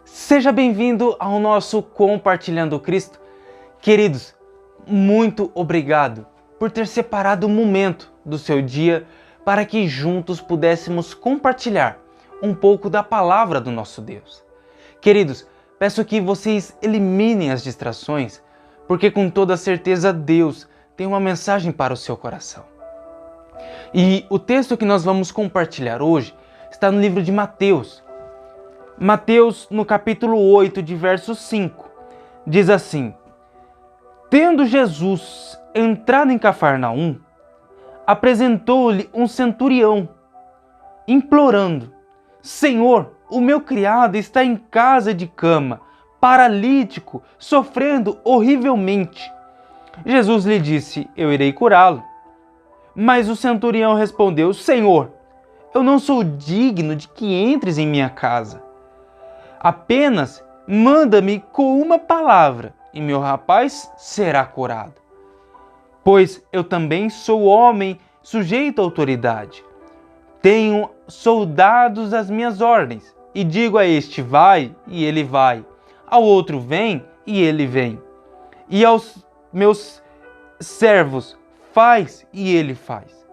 Seja bem-vindo ao nosso Compartilhando Cristo. Queridos, muito obrigado por ter separado um momento do seu dia para que juntos pudéssemos compartilhar um pouco da palavra do nosso Deus. Queridos, peço que vocês eliminem as distrações, porque com toda certeza Deus tem uma mensagem para o seu coração. E o texto que nós vamos compartilhar hoje está no livro de Mateus. Mateus, no capítulo 8, de verso 5, diz assim: Tendo Jesus entrado em Cafarnaum, apresentou-lhe um centurião, implorando: Senhor, o meu criado está em casa de cama, paralítico, sofrendo horrivelmente. Jesus lhe disse: Eu irei curá-lo. Mas o centurião respondeu: Senhor, eu não sou digno de que entres em minha casa. Apenas manda-me com uma palavra e meu rapaz será curado. Pois eu também sou homem sujeito à autoridade. Tenho soldados às minhas ordens e digo a este: vai, e ele vai. Ao outro: vem, e ele vem. E aos meus servos: faz, e ele faz.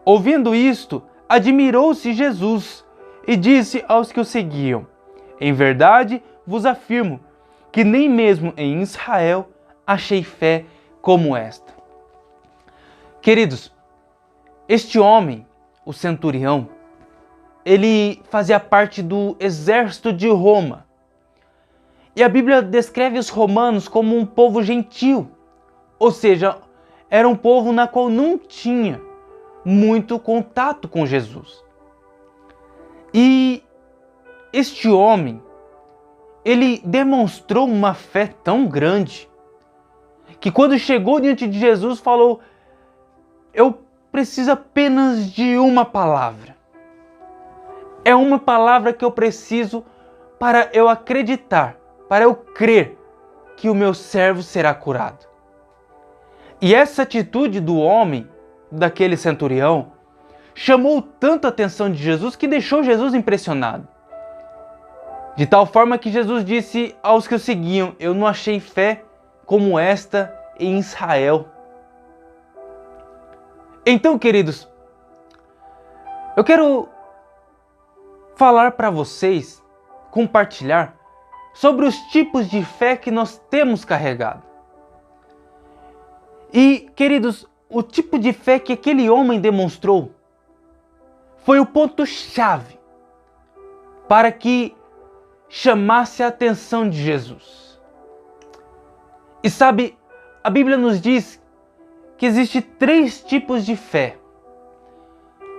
Ouvindo isto, admirou-se Jesus e disse aos que o seguiam: Em verdade vos afirmo que nem mesmo em Israel achei fé como esta. Queridos, este homem, o centurião, ele fazia parte do exército de Roma. E a Bíblia descreve os romanos como um povo gentil, ou seja, era um povo na qual não tinha muito contato com Jesus. E este homem, ele demonstrou uma fé tão grande que quando chegou diante de Jesus falou: eu preciso apenas de uma palavra. É uma palavra que eu preciso para eu acreditar, para eu crer que o meu servo será curado. E essa atitude do homem, daquele centurião, chamou tanto a atenção de Jesus que deixou Jesus impressionado. De tal forma que Jesus disse aos que o seguiam: eu não achei fé como esta em Israel. Então, queridos, eu quero falar para vocês, compartilhar sobre os tipos de fé que nós temos carregado. E, queridos, o tipo de fé que aquele homem demonstrou foi o ponto-chave para que chamasse a atenção de Jesus. E sabe, a Bíblia nos diz que existe 3 tipos de fé.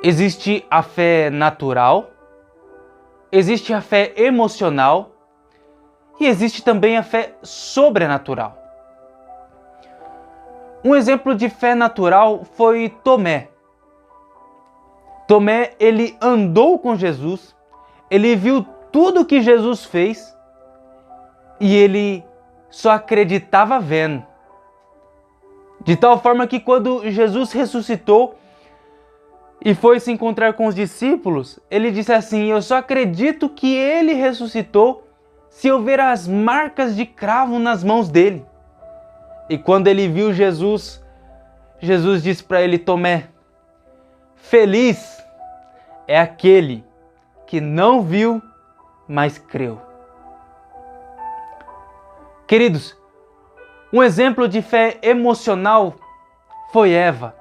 Existe a fé natural, existe a fé emocional e existe também a fé sobrenatural. Um exemplo de fé natural foi Tomé. Tomé, ele andou com Jesus, ele viu tudo que Jesus fez e ele só acreditava vendo. De tal forma que quando Jesus ressuscitou e foi se encontrar com os discípulos, ele disse assim: eu só acredito que ele ressuscitou se eu ver as marcas de cravo nas mãos dele. E quando ele viu Jesus, Jesus disse para ele: Tomé, feliz é aquele que não viu, mas creu. Queridos, um exemplo de fé emocional foi Eva.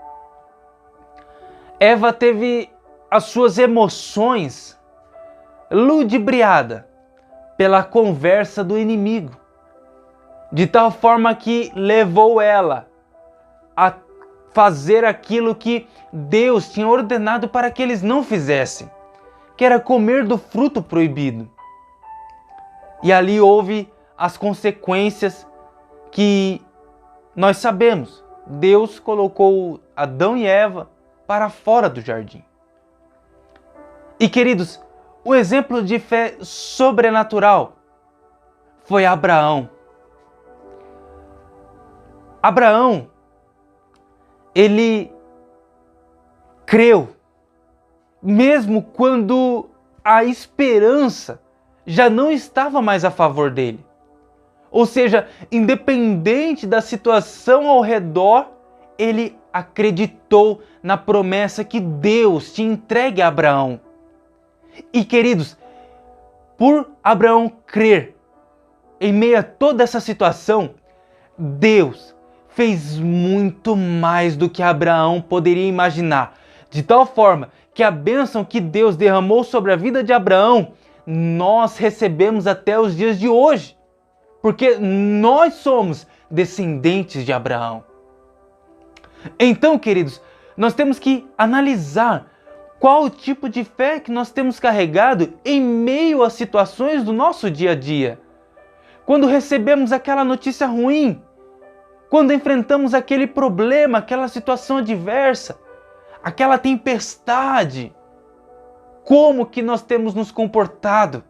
Eva teve as suas emoções ludibriadas pela conversa do inimigo, de tal forma que levou ela a fazer aquilo que Deus tinha ordenado para que eles não fizessem, que era comer do fruto proibido. E ali houve as consequências que nós sabemos. Deus colocou Adão e Eva para fora do jardim. E, queridos, o exemplo de fé sobrenatural foi Abraão. Abraão, ele creu, mesmo quando a esperança já não estava mais a favor dele. Ou seja, independente da situação ao redor, ele acreditou na promessa que Deus tinha entregue a Abraão. E queridos, por Abraão crer em meio a toda essa situação, Deus fez muito mais do que Abraão poderia imaginar, de tal forma que a bênção que Deus derramou sobre a vida de Abraão, nós recebemos até os dias de hoje, porque nós somos descendentes de Abraão. Então, queridos, nós temos que analisar qual o tipo de fé que nós temos carregado em meio às situações do nosso dia a dia. Quando recebemos aquela notícia ruim, quando enfrentamos aquele problema, aquela situação adversa, aquela tempestade, como que nós temos nos comportado?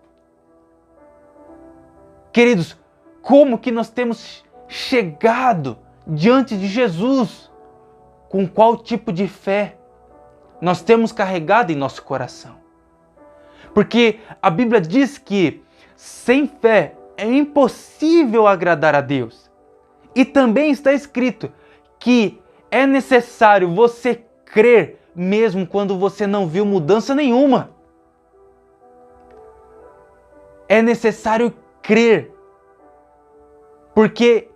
Queridos, como que nós temos chegado diante de Jesus? Com qual tipo de fé nós temos carregado em nosso coração? Porque a Bíblia diz que sem fé é impossível agradar a Deus. E também está escrito que é necessário você crer mesmo quando você não viu mudança nenhuma. É necessário crer. Porque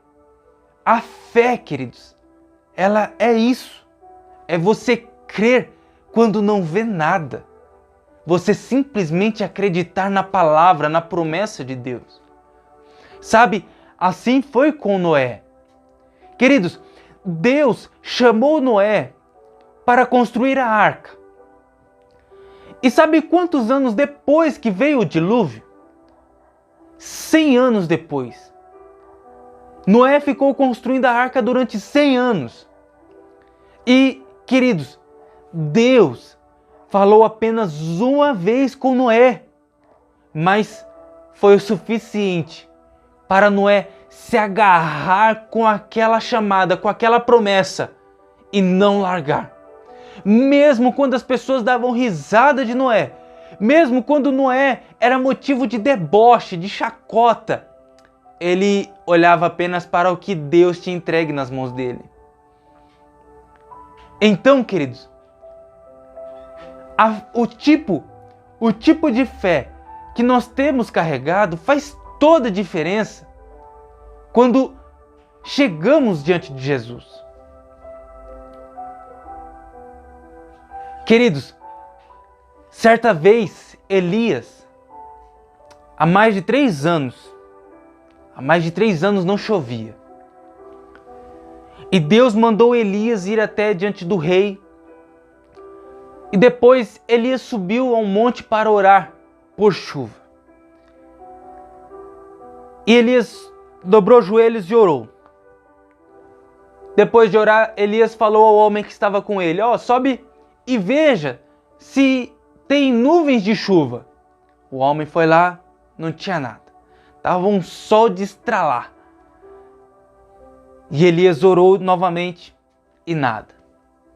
a fé, queridos, ela é isso. É você crer quando não vê nada. Você simplesmente acreditar na palavra, na promessa de Deus. Sabe, assim foi com Noé. Queridos, Deus chamou Noé para construir a arca. E sabe quantos anos depois que veio o dilúvio? 100 anos depois. Noé ficou construindo a arca durante 100 anos. E, queridos, Deus falou apenas uma vez com Noé, mas foi o suficiente para Noé se agarrar com aquela chamada, com aquela promessa e não largar. Mesmo quando as pessoas davam risada de Noé, mesmo quando Noé era motivo de deboche, de chacota, ele olhava apenas para o que Deus tinha entregue nas mãos dele. Então, queridos, o tipo de fé que nós temos carregado faz toda a diferença quando chegamos diante de Jesus. Queridos, certa vez Elias, há mais de 3 anos não chovia. E Deus mandou Elias ir até diante do rei. E depois Elias subiu a um monte para orar por chuva. E Elias dobrou os joelhos e orou. Depois de orar, Elias falou ao homem que estava com ele: sobe e veja se tem nuvens de chuva. O homem foi lá, não tinha nada. Estava um sol de estralar. E Elias orou novamente e nada.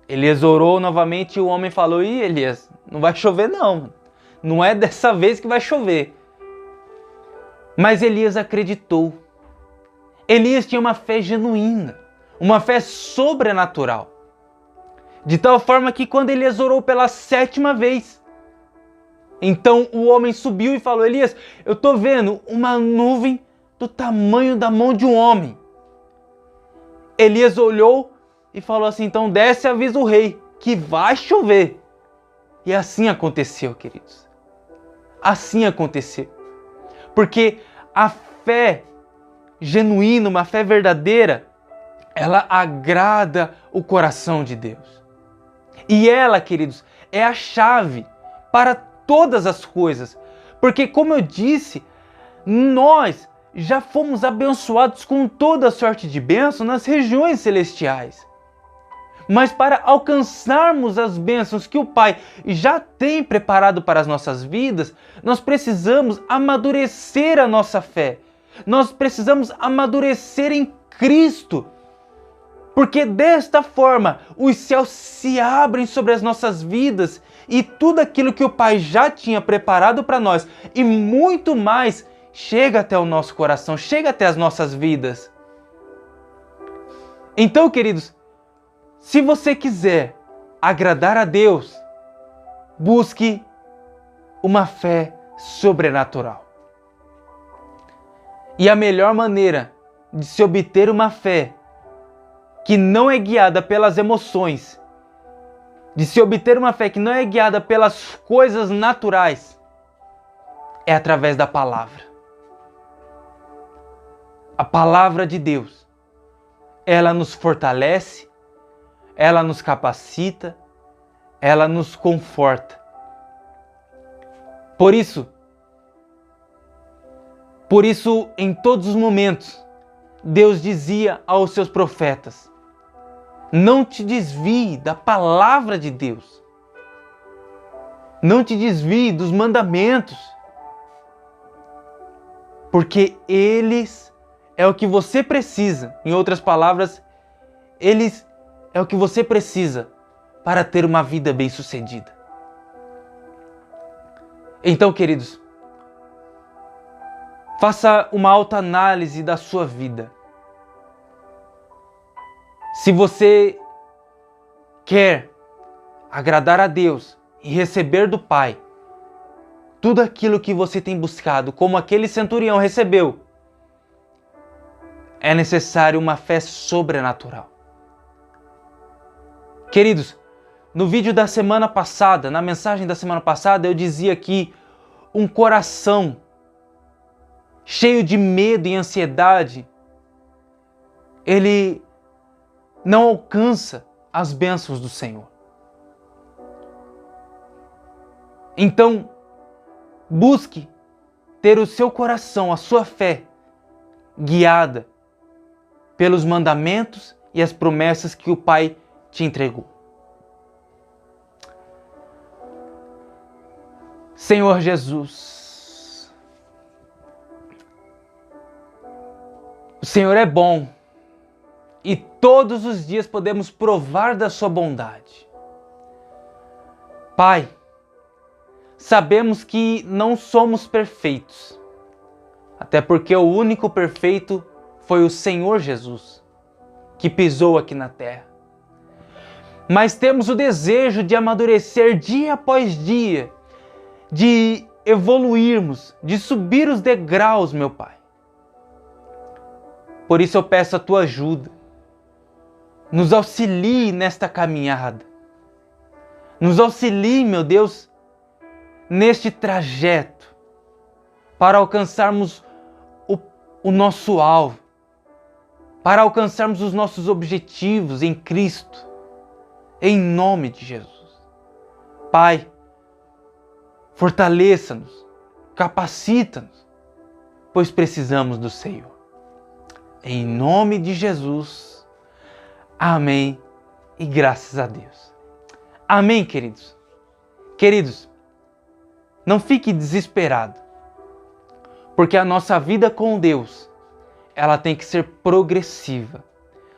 Elias orou novamente e o homem falou: Elias, não vai chover não. Não é dessa vez que vai chover. Mas Elias acreditou. Elias tinha uma fé genuína, uma fé sobrenatural. De tal forma que quando Elias orou pela 7ª vez, então o homem subiu e falou: Elias, eu estou vendo uma nuvem do tamanho da mão de um homem. Elias olhou e falou assim: então desce e avisa o rei que vai chover. E assim aconteceu, queridos. Assim aconteceu. Porque a fé genuína, uma fé verdadeira, ela agrada o coração de Deus. E ela, queridos, é a chave para todas as coisas. Porque, como eu disse, nós já fomos abençoados com toda sorte de bênção nas regiões celestiais. Mas para alcançarmos as bênçãos que o Pai já tem preparado para as nossas vidas, nós precisamos amadurecer a nossa fé. Nós precisamos amadurecer em Cristo. Porque desta forma os céus se abrem sobre as nossas vidas e tudo aquilo que o Pai já tinha preparado para nós e muito mais chega até o nosso coração, chega até as nossas vidas. Então, queridos, se você quiser agradar a Deus, busque uma fé sobrenatural. E a melhor maneira de se obter uma fé que não é guiada pelas emoções, de se obter uma fé que não é guiada pelas coisas naturais, é através da palavra. A palavra de Deus, ela nos fortalece, ela nos capacita, ela nos conforta. Por isso, em todos os momentos, Deus dizia aos seus profetas: não te desvie da palavra de Deus. Não te desvie dos mandamentos. Porque eles é o que você precisa. Em outras palavras, eles é o que você precisa para ter uma vida bem-sucedida. Então, queridos, faça uma autoanálise da sua vida. Se você quer agradar a Deus e receber do Pai tudo aquilo que você tem buscado, como aquele centurião recebeu, é necessário uma fé sobrenatural. Queridos, no vídeo da semana passada, na mensagem da semana passada, eu dizia que um coração cheio de medo e ansiedade, ele não alcança as bênçãos do Senhor. Então, busque ter o seu coração, a sua fé, guiada pelos mandamentos e as promessas que o Pai te entregou. Senhor Jesus, o Senhor é bom e todos os dias podemos provar da sua bondade. Pai, sabemos que não somos perfeitos, até porque o único perfeito foi o Senhor Jesus, que pisou aqui na terra. Mas temos o desejo de amadurecer dia após dia, de evoluirmos, de subir os degraus, meu Pai. Por isso eu peço a tua ajuda. Nos auxilie nesta caminhada. Nos auxilie, meu Deus, neste trajeto para alcançarmos o nosso alvo, para alcançarmos os nossos objetivos em Cristo, em nome de Jesus. Pai, fortaleça-nos, capacita-nos, pois precisamos do Senhor. Em nome de Jesus. Amém e graças a Deus. Amém, queridos. Queridos, não fique desesperado, porque a nossa vida com Deus, ela tem que ser progressiva.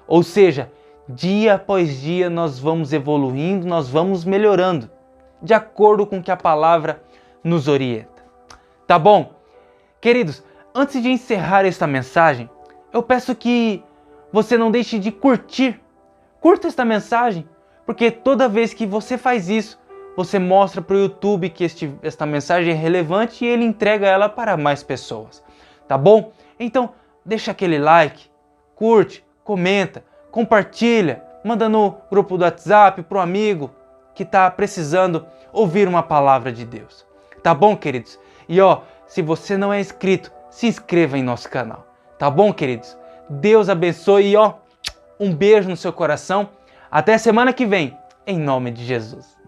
Ou seja, dia após dia nós vamos evoluindo, nós vamos melhorando, de acordo com o que a palavra nos orienta. Tá bom? Queridos, antes de encerrar esta mensagem, eu peço que você não deixe de curtir. Curta esta mensagem, porque toda vez que você faz isso, você mostra para o YouTube que esta mensagem é relevante e ele entrega ela para mais pessoas. Tá bom? Então, deixa aquele like, curte, comenta, compartilha, manda no grupo do WhatsApp para o amigo que está precisando ouvir uma palavra de Deus. Tá bom, queridos? E se você não é inscrito, se inscreva em nosso canal. Tá bom, queridos? Deus abençoe e um beijo no seu coração. Até semana que vem, em nome de Jesus.